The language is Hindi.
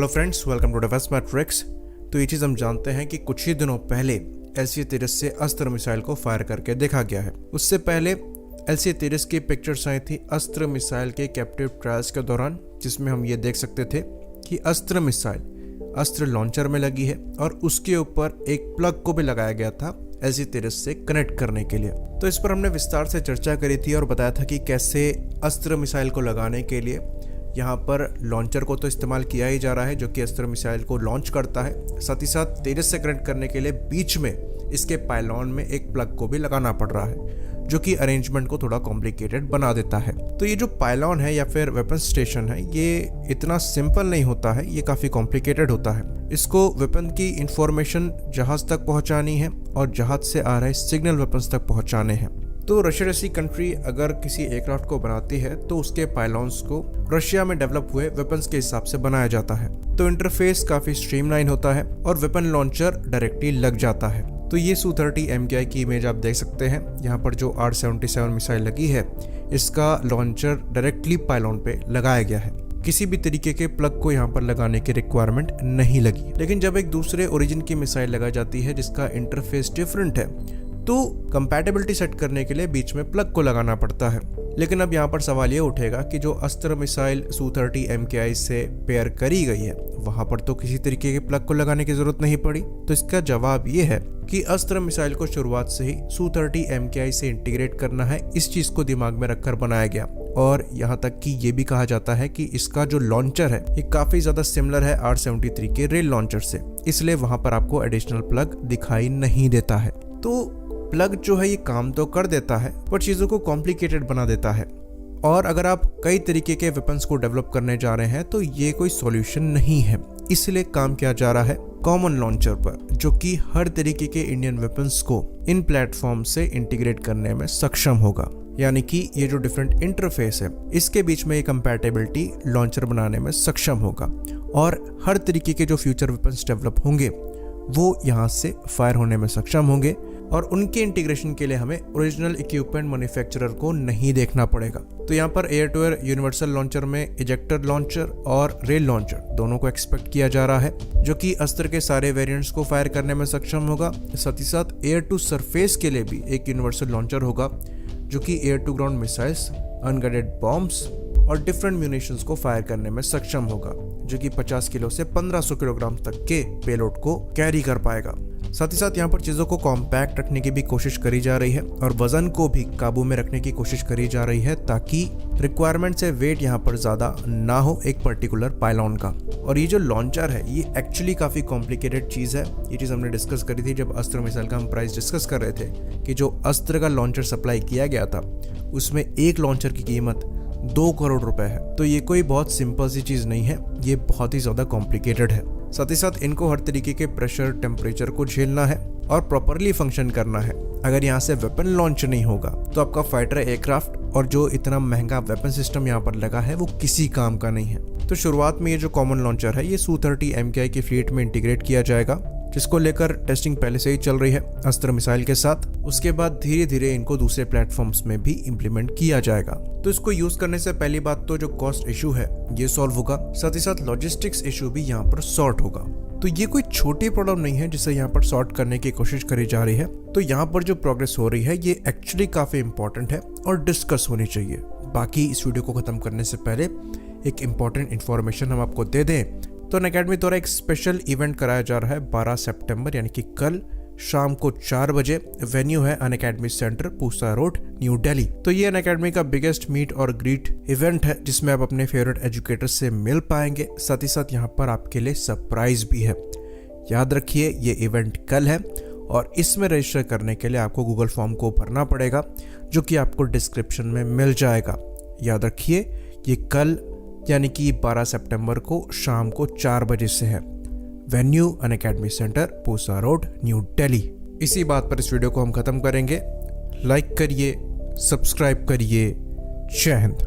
Hello friends, welcome to defence matrix. तो ये चीज़ हम जानते हैं कि कुछ ही दिनों पहले LCA-30 से अस्त्र मिसाइल को फायर करके देखा गया है। उससे पहले LCA-30 की पिक्चर्स आई थी अस्त्र मिसाइल के कैप्टिव ट्रायल्स के दौरान, जिसमें हम ये देख सकते थे कि अस्त्र मिसाइल अस्त्र लॉन्चर में लगी है और उसके ऊपर एक प्लग को भी लगाया गया था LCA-30 से कनेक्ट करने के लिए। तो इस पर हमने विस्तार से चर्चा करी थी और बताया था कि कैसे अस्त्र मिसाइल को लगाने के लिए यहाँ पर लॉन्चर को तो इस्तेमाल किया ही जा रहा है, जो कि अस्त्र मिसाइल को लॉन्च करता है। साथ ही साथ 30 से कनेक्ट करने के लिए बीच में इसके पायलॉन में एक प्लग को भी लगाना पड़ रहा है, जो कि अरेंजमेंट को थोड़ा कॉम्प्लिकेटेड बना देता है। तो ये जो पायलॉन है या फिर वेपन स्टेशन है, ये इतना सिंपल नहीं होता है, ये काफ़ी कॉम्प्लिकेटेड होता है। इसको वेपन की इंफॉर्मेशन जहाज तक पहुंचानी है और जहाज से आ रहे सिग्नल वेपन्स तक पहुंचाने हैं। तो रशिया जैसी कंट्री अगर किसी एयरक्राफ्ट को बनाती है तो उसके पायलॉन्स को रशिया में डेवलप हुए वेपन्स के हिसाब से बनाया जाता है। तो इंटरफेस काफी स्ट्रीमलाइन होता है और वेपन लॉन्चर डायरेक्टली लग जाता है। तो ये Su-30 MKI की इमेज आप देख सकते हैं। यहाँ पर जो R-77 मिसाइल लगी है, इसका लॉन्चर डायरेक्टली पायलॉन पे लगाया गया है। किसी भी तरीके के प्लग को यहाँ पर लगाने की रिक्वायरमेंट नहीं लगी। लेकिन जब एक दूसरे ओरिजिन की मिसाइल लगाई जाती है जिसका इंटरफेस डिफरेंट है, तो कंपैटिबिलिटी सेट करने के लिए बीच में प्लग को लगाना पड़ता है। लेकिन अब यहाँ पर सवाल ये उठेगा कि जो अस्त्र मिसाइल Su-30 MKI से पेयर करी गई है, वहां पर तो किसी तरीके के प्लग को लगाने की जरूरत नहीं पड़ी। तो इसका जवाब ये है कि अस्त्र मिसाइल को शुरुआत से ही Su-30 MKI से इंटीग्रेट करना है। इस चीज को दिमाग में रखकर बनाया गया और यहाँ तक कि ये भी कहा जाता है कि इसका जो लॉन्चर है ये काफी ज्यादा सिमिलर है R-73 के रेल लॉन्चर से, इसलिए वहां पर आपको एडिशनल प्लग दिखाई नहीं देता है। तो प्लग जो है ये काम तो कर देता है पर चीज़ों को कॉम्प्लिकेटेड बना देता है। और अगर आप कई तरीके के वेपन्स को डेवलप करने जा रहे हैं तो ये कोई सॉल्यूशन नहीं है। इसलिए काम किया जा रहा है कॉमन लॉन्चर पर, जो कि हर तरीके के इंडियन वेपन्स को इन प्लेटफॉर्म से इंटीग्रेट करने में सक्षम होगा। यानी कि ये जो डिफरेंट इंटरफेस है, इसके बीच में ये कंपैटिबिलिटी लॉन्चर बनाने में सक्षम होगा और हर तरीके के जो फ्यूचर वेपन्स डेवलप होंगे वो यहाँ से फायर होने में सक्षम होंगे। और उनके इंटीग्रेशन के लिए हमें ओरिजिनल इक्विपमेंट मैन्युफैक्चरर को नहीं देखना पड़ेगा। तो यहाँ पर air to air universal launcher में इजेक्टर लॉन्चर और रेल लॉन्चर दोनों को एक्सपेक्ट किया जा रहा है, जो कि अस्त्र के सारे वेरिएंट्स को फायर करने में सक्षम होगा। साथ ही साथ एयर टू सरफेस के लिए भी एक यूनिवर्सल लॉन्चर होगा, जो कि air to ground missiles, unguided bombs और डिफरेंट म्यूनिशंस को फायर करने में सक्षम होगा, जो कि 50 किलो से 1500 किलोग्राम तक के पेलोड को कैरी कर पाएगा। साथ ही साथ यहाँ पर चीज़ों को कॉम्पैक्ट रखने की भी कोशिश करी जा रही है और वजन को भी काबू में रखने की कोशिश करी जा रही है, ताकि रिक्वायरमेंट से वेट यहाँ पर ज़्यादा ना हो एक पर्टिकुलर पायलॉन का। और ये जो लॉन्चर है ये एक्चुअली काफ़ी कॉम्प्लिकेटेड चीज़ है। ये चीज़ हमने डिस्कस करी थी जब अस्त्र मिसाइल का हम प्राइस डिस्कस कर रहे थे कि जो अस्त्र का लॉन्चर सप्लाई किया गया था उसमें एक लॉन्चर की कीमत 2 करोड़ रुपए है। तो ये कोई बहुत सिंपल सी चीज़ नहीं है, ये बहुत ही ज़्यादा कॉम्प्लिकेटेड है। साथ ही साथ इनको हर तरीके के प्रेशर, टेम्परेचर को झेलना है और प्रॉपरली फंक्शन करना है। अगर यहाँ से वेपन लॉन्च नहीं होगा तो आपका फाइटर एयरक्राफ्ट और जो इतना महंगा वेपन सिस्टम यहाँ पर लगा है वो किसी काम का नहीं है। तो शुरुआत में ये जो कॉमन लॉन्चर है ये Su-30 MKI की फ्लीट में इंटीग्रेट किया जाएगा, जिसको लेकर टेस्टिंग पहले से ही चल रही है अस्त्र मिसाइल के साथ। उसके बाद धीरे धीरे इनको दूसरे प्लेटफॉर्म्स में भी इम्प्लीमेंट किया जाएगा। तो इसको यूज करने से पहली बात तो जो कॉस्ट इशू है ये सॉल्व होगा, साथ ही साथ लॉजिस्टिक्स इशू भी यहाँ पर सॉर्ट होगा। तो ये कोई छोटी प्रॉब्लम नहीं है जिसे यहाँ पर सॉर्ट करने की कोशिश करी जा रही है। तो यहाँ पर जो प्रोग्रेस हो रही है ये एक्चुअली काफी इंपॉर्टेंट है और डिस्कस होनी चाहिए। बाकी इस वीडियो को खत्म करने से पहले एक इम्पॉर्टेंट इन्फॉर्मेशन हम आपको दे दें तो अनअकैडमी द्वारा एक स्पेशल इवेंट कराया जा रहा है 12 सितंबर यानी कि कल शाम को 4 बजे। वेन्यू है Unacademy centre, Pusa road, new Delhi. तो ये अनअकैडमी का बिगेस्ट मीट और ग्रीट इवेंट है, जिसमें आप अपने फेवरेट एजुकेटर से मिल पाएंगे। साथ ही साथ यहाँ पर आपके लिए सरप्राइज भी है। याद रखिए ये इवेंट कल है और इसमें रजिस्टर करने के लिए आपको गूगल फॉर्म को भरना पड़ेगा, जो कि आपको डिस्क्रिप्शन में मिल जाएगा। याद रखिए ये कल यानी कि 12 सितंबर को शाम को 4 बजे से है। Venue Unacademy centre, Pusa road, new Delhi. इसी बात पर इस वीडियो को हम खत्म करेंगे। लाइक करिए, सब्सक्राइब करिए। जय हिंद।